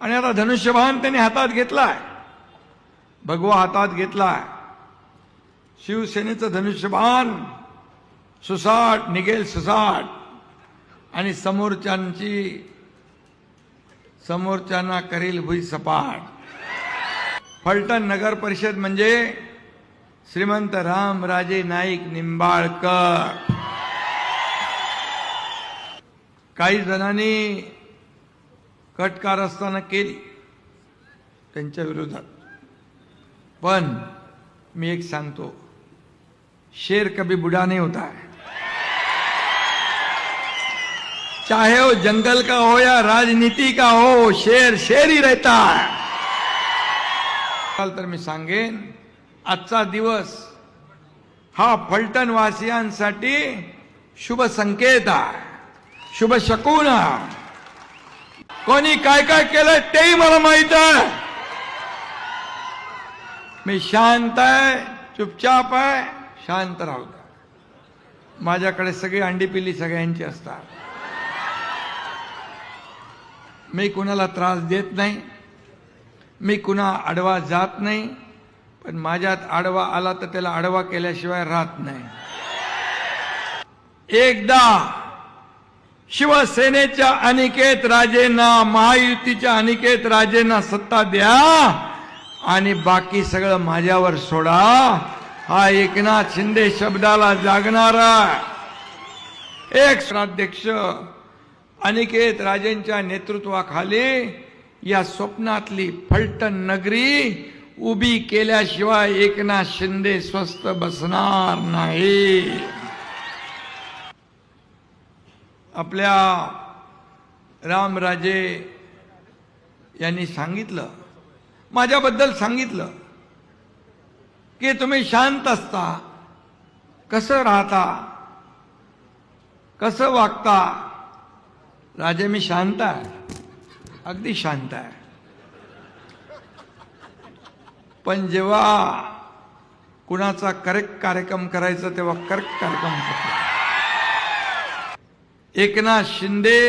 आणि आता धनुष्यबाण त्यांनी हातात घेतलाय, भगवा हातात घेतलाय. शिवसेनेचं धनुष्यबाण सुसाट निघेल सुसाट, आणि समोरच्यांना करेल भुई सपाट. फलटण नगर परिषद म्हणजे श्रीमंत रामराजे नाईक निंबाळकर. काही जणांनी कटकारस्थानं केली त्यांच्या विरोधात, पण मी एक सांगतो, शेर कभी बुढ़ा नहीं होता है. चाहे वो जंगल का हो या राजनीति का हो, शेर शेर ही रहता है. तर मी सांगेन, आजचा दिवस हा फलटण वासियांसाठी शुभ संकेत आहे, शुभ शकुन आहे. कोणी काय काय केलं तेही मला माहित आहे. मी शांत आहे, चुपचाप आहे, शांत राहतो. माझ्याकडे सगळी अंडी पिल्ली सगळ्यांची असतात. मी कुणाला त्रास देत नाही, मी कुणा आडवा जात नाही, पण माझ्यात आडवा आला तर त्याला आडवा केल्याशिवाय राहत नाही. एकदा शिवसेनेच्या अनिकेत राजेंना, महायुतीच्या अनिकेत राजेंना सत्ता द्या आणि बाकी सगळं माझ्यावर सोडा. हा एकनाथ शिंदे शब्दाला जागणारा एक अध्यक्ष अनिकेत राजेंच्या नेतृत्वाखाली या स्वप्नातली फलटण नगरी उभी केल्याशिवाय एकनाथ शिंदे स्वस्थ बसणार नाही. आपल्या रामराजे यांनी सांगितलं, माझ्याबद्दल सांगितलं की तुम्ही शांत असता, कसं राहता, कसं वागता. राजे मी शांत आहे, अगदी शांत आहे, पण जेव्हा कुणाचा करेक्ट कार्यक्रम करायचा तेव्हा करेक्ट कार्यक्रम करतो. एकनाथ शिंदे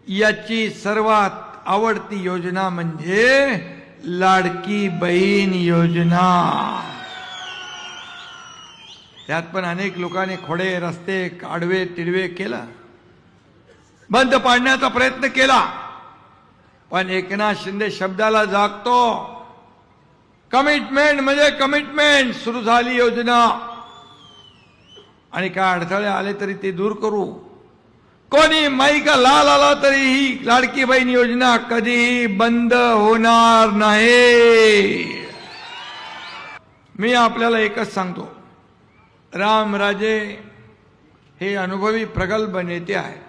याची सर्वात आवडती योजना म्हणजे लाडकी बहीण योजना. त्यात पण अनेक लोकांनी खोडे रस्ते आडवे तिडवे केलं, बंद पाडण्याचा प्रयत्न केला, पण एकनाथ शिंदे शब्दाला जागतो. कमिटमेंट म्हणजे कमिटमेंट. सुरू झाली योजना आणि काय अडथळे आले तरी ते दूर करू. कोणी माई का लाल आला तरी ही लाडकी बहीण योजना कधीही बंद होणार नाही. मी आपल्याला एकच सांगतो, रामराजे हे अनुभवी प्रगल्भ नेते आहेत.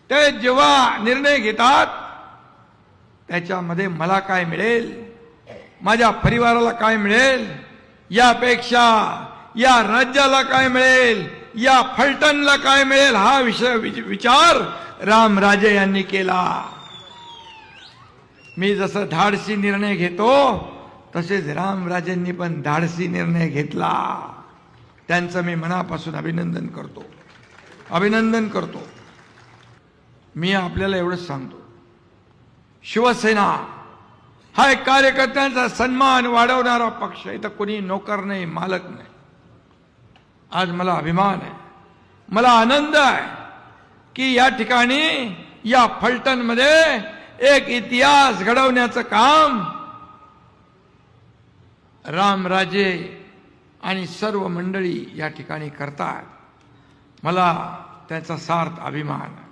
ते जेव्हा निर्णय घेतात त्याच्यामध्ये मला काय मिळेल, माझ्या परिवाराला काय मिळेल, यापेक्षा या राज्याला काय मिळेल, या फलटणला काय मिळेल, हा विचार रामराजे यांनी केला. मी जसं धाडसी निर्णय घेतो तसेच रामराजेंनी पण धाडसी निर्णय घेतला. त्यांचं मी मनापासून अभिनंदन करतो. मी आपल्याला एवढंच सांगतो, शिवसेना हा एक कार्यकर्त्यांचा सन्मान वाढवणारा पक्ष. इथं कोणी नोकर नाही, मालक नाही. आज मला अभिमान आहे, मला आनंद आहे की या ठिकाणी या फलटणमध्ये एक इतिहास घडवण्याचं काम रामराजे आणि सर्व मंडळी या ठिकाणी करतात. मला त्याचा सार्थ अभिमान आहे.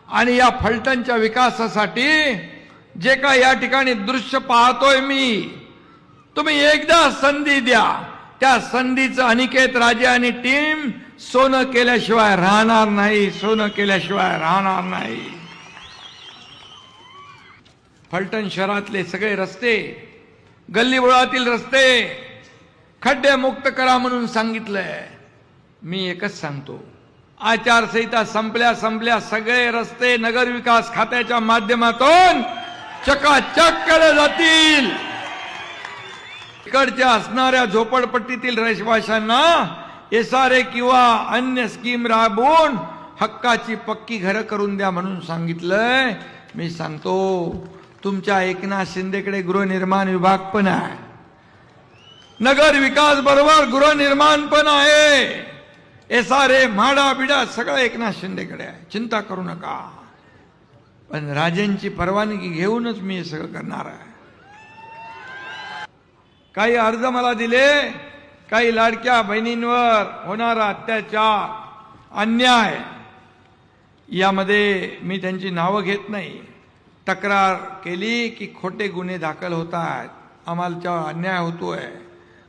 आणि या फलटणच्या विकासासाठी जे काय या ठिकाणी दृश्य पाहतोय मी, तुम्ही एकदा संधी द्या. त्या संधीचं अनिकेत राजे आणि टीम सोनं केल्याशिवाय राहणार नाही. फलटण शहरातले सगळे रस्ते, गल्लीबोळातील रस्ते खड्डे मुक्त करा म्हणून सांगितलंय. मी एकच सांगतो, आचारसंहिता संपल्या सगळे रस्ते नगर विकास खात्याच्या माध्यमातून चकाचक केले जातील. इकडच्या असणाऱ्या झोपडपट्टीतील रहिवाशांना SRA किंवा अन्य स्कीम राबवून हक्काची पक्की घरं करून द्या म्हणून सांगितलंय. मी सांगतो तुमच्या एकनाथ शिंदेकडे गृहनिर्माण विभाग पण आहे, नगर विकास बरोबर गृहनिर्माण पण आहे, SRA म्हाडा बिडा सगळं एकनाथ शिंदेकडे आहे, चिंता करू नका. पण राजेंची परवानगी घेऊनच मी हे सगळं करणार आहे. काही अर्ज मला दिले, काही लाडक्या बहिणींवर होणारा अत्याचार अन्याय, यामध्ये मी त्यांची नावं घेत नाही. तक्रार केली की खोटे गुन्हे दाखल होत आहेत, आम्हाला अन्याय होतोय,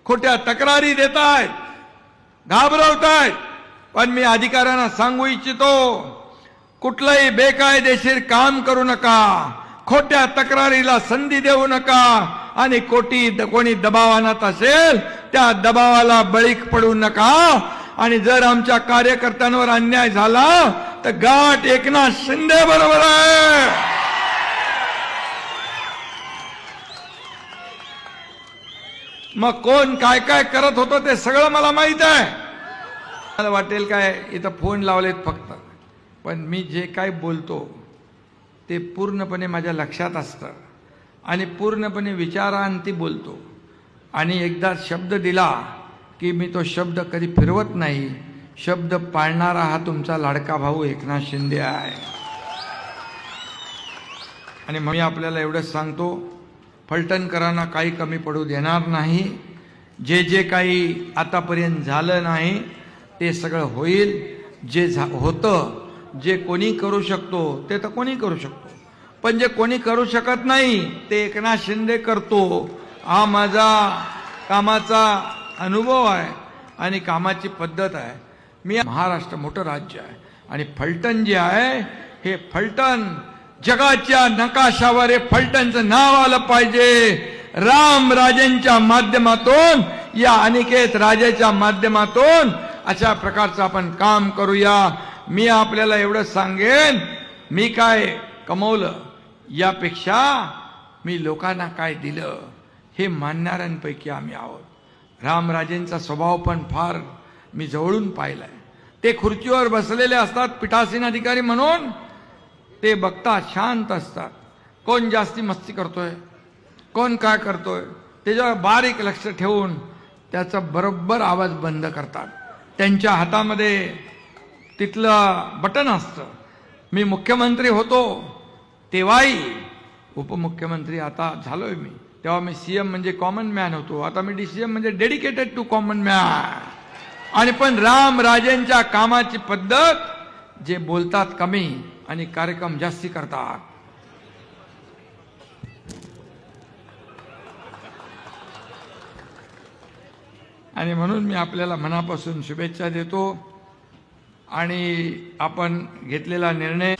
खोट्या तक्रारी देत आहेत, घाबरवत आहेत. पण मी अधिकाऱ्यांना सांगू इच्छितो, कुठलंही बेकायदेशीर काम करू नका, खोट्या तक्रारीला संधी देऊ नका, आणि कोणी दबाव आणत असेल त्या दबावाला बळी पडू नका. आणि जर आमच्या कार्यकर्त्यांवर अन्याय झाला तर गाठ एकनाथ शिंदे बरोबर आहे. मग कोण काय काय करत होतं ते सगळं मला माहित आहे. मला वाटेल काय इथं फोन लावलेत फक्त, पण मी जे काय बोलतो ते पूर्णपणे माझ्या लक्षात असतं आणि पूर्णपणे विचारांती बोलतो. आणि एकदा शब्द दिला की मी तो शब्द कधी फिरवत नाही. शब्द पाळणारा हा तुमचा लाडका भाऊ एकनाथ शिंदे आहे. आणि मी आपल्याला एवढंच सांगतो, फलटणकरांना काही कमी पडू देणार नाही. जे जे काही आतापर्यंत झालं नाही ते सगळं होईल. जे होतं, जे कोणी करू शकतो ते तर कोणी करू शकतो, पण जे कोणी करू शकत नाही ते एकनाथ शिंदे करतो. हा माझा कामाचा अनुभव आहे आणि कामाची पद्धत आहे. मी महाराष्ट्र मोठं राज्य आहे आणि फलटण जे आहे हे फलटण जगाच्या नकाशावर हे फलटणचं नाव आलं पाहिजे. राम राजेंच्या माध्यमातून, या अनिकेत राजाच्या माध्यमातून अशा प्रकारचं आपण काम करूया. मी आपल्याला एवढं सांगेन, मी काय कमवलं यापेक्षा मी लोकांना काय दिलं हे मानणाऱ्यांपैकी आम्ही आहोत. रामराजेंचा स्वभाव पण फार मी जवळून पाहिलाय. ते खुर्चीवर बसलेले असतात पीठासीन अधिकारी म्हणून, ते बघतात, शांत असतात. कोण जास्ती मस्ती करतोय, कोण काय करतोय त्याच्यावर बारीक लक्ष ठेवून त्याचा बरोबर आवाज बंद करतात. त्यांच्या हातामध्ये तिथलं बटन असतं. मी मुख्यमंत्री होतो तेव्हाही, उपमुख्यमंत्री आता झालोय मी, तेव्हा मी CM म्हणजे कॉमन मॅन होतो, आता मी DCM म्हणजे डेडिकेटेड टू कॉमन मॅन. आणि पण राम राजेंच्या कामाची पद्धत, जे बोलतात कमी आणि कार्यक्रम जास्ती करतात. आणि म्हणून मी आपल्याला मनापासून शुभेच्छा देतो. आणि आपण घेतलेला निर्णय